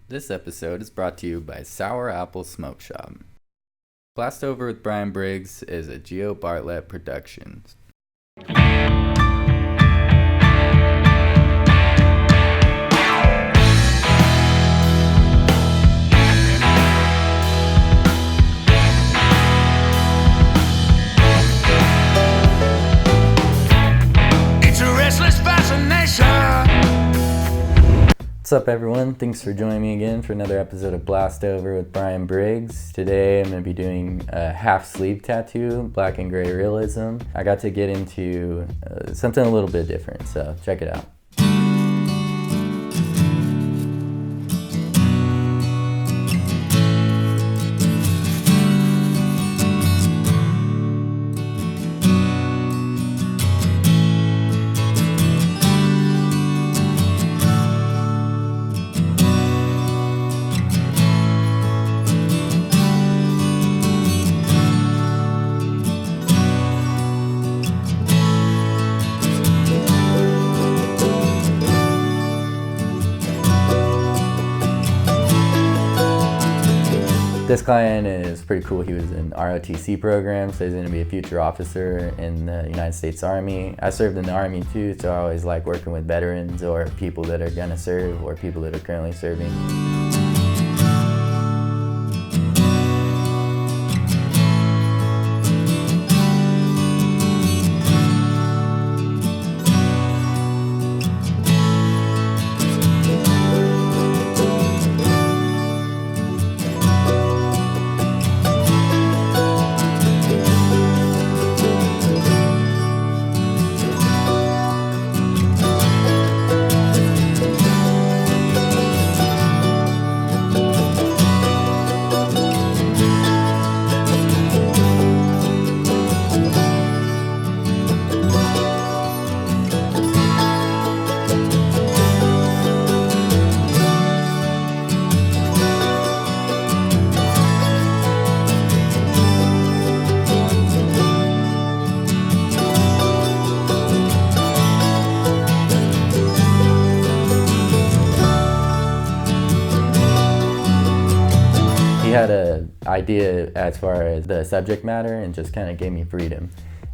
This episode is brought to you by Sour Apple Smoke Shop. BlastOver with Bryan Briggs is a Bartlett production. It's a restless fascination. What's up, everyone? Thanks for joining me again for another episode of BlastOver with Bryan Briggs. Today I'm going to be doing a half sleeve tattoo, black and gray realism. I got to get into something a little bit different, so check it out. This client is pretty cool. He was in ROTC program, so he's going to be a future officer in the United States Army. I served in the Army too, so I always like working with veterans or people that are going to serve or people that are currently serving. He had an idea as far as the subject matter and just kind of gave me freedom.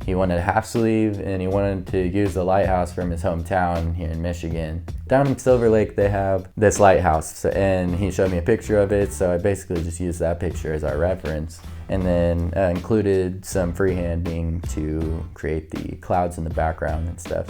He wanted a half sleeve and he wanted to use the lighthouse from his hometown here in Michigan. Down in Silver Lake they have this lighthouse and he showed me a picture of it, so I basically just used that picture as our reference and then included some freehanding to create the clouds in the background and stuff.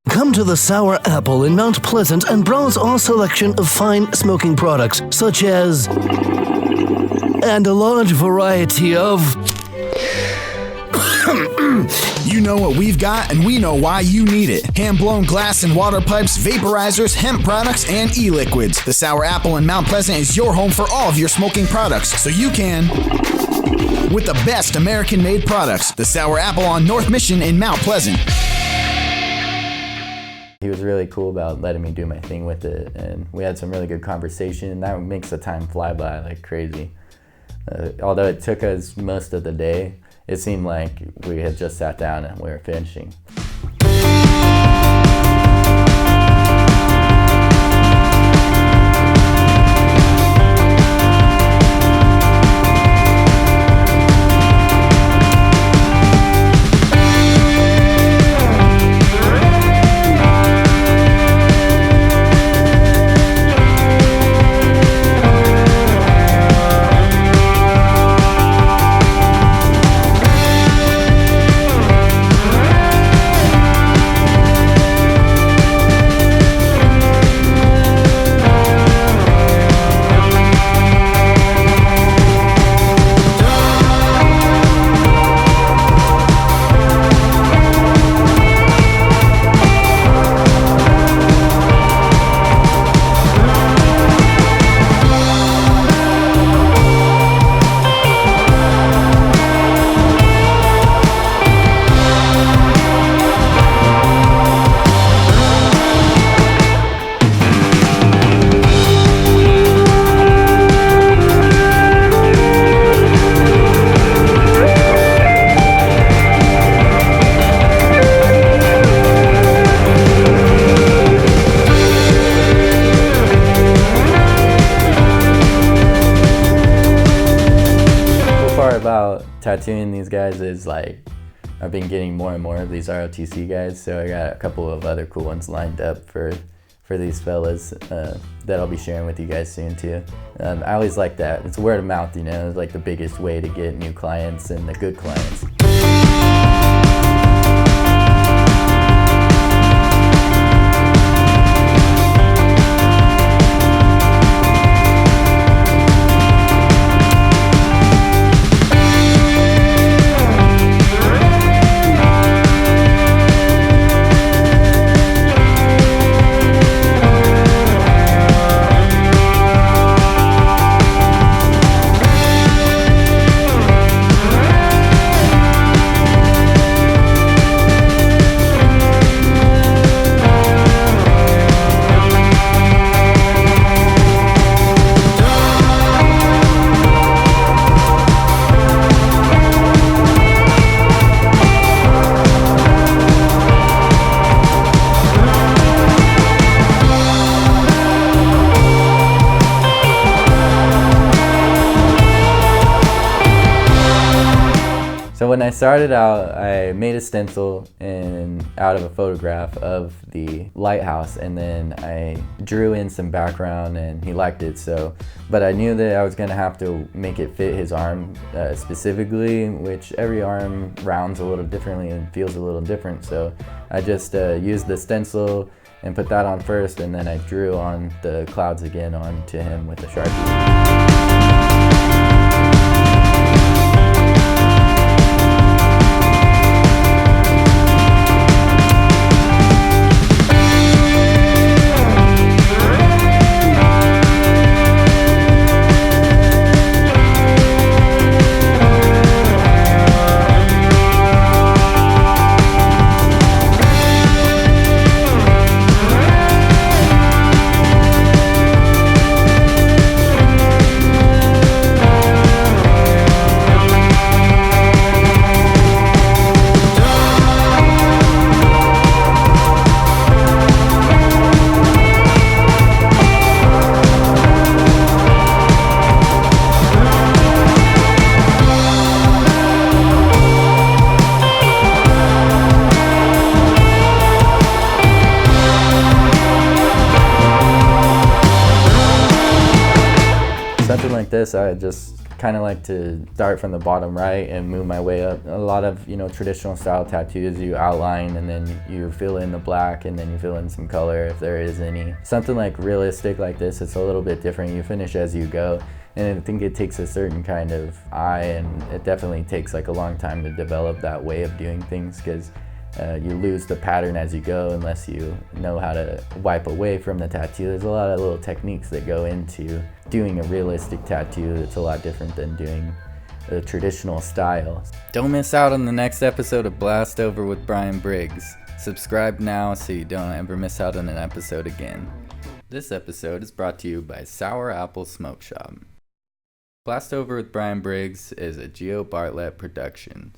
Come to the Sour Apple in Mount Pleasant and browse our selection of fine smoking products, such as, and a large variety of... You know what we've got, and we know why you need it. Hand-blown glass and water pipes, vaporizers, hemp products, and e-liquids. The Sour Apple in Mount Pleasant is your home for all of your smoking products, so you can... with the best American-made products. The Sour Apple on North Mission in Mount Pleasant. He was really cool about letting me do my thing with it, and we had some really good conversation. That makes the time fly by like crazy. Although it took us most of the day, it seemed like we had just sat down and we were finishing. tattooing these guys is like, I've been getting more and more of these ROTC guys, so I got a couple of other cool ones lined up for these fellas that I'll be sharing with you guys soon too. I always like that. It's word of mouth, you know, it's like the biggest way to get new clients and the good clients. So when I started out, I made a stencil out of a photograph of the lighthouse, and then I drew in some background, and he liked it. But I knew that I was gonna have to make it fit his arm specifically, which every arm rounds a little differently and feels a little different. So I just used the stencil and put that on first, and then I drew on the clouds again onto him with a Sharpie. Something like this, I just kind of like to start from the bottom right and move my way up. A lot of, you know, traditional style tattoos, you outline and then you fill in the black and then you fill in some color if there is any. Something like realistic like this, it's a little bit different. You finish as you go, and I think it takes a certain kind of eye, and it definitely takes like a long time to develop that way of doing things, because you lose the pattern as you go unless you know how to wipe away from the tattoo. There's a lot of little techniques that go into doing a realistic tattoo that's a lot different than doing a traditional style. Don't miss out on the next episode of BlastOver with Bryan Briggs. Subscribe now so you don't ever miss out on an episode again. This episode is brought to you by Sour Apple Smoke Shop. BlastOver with Bryan Briggs is a Bartlett production.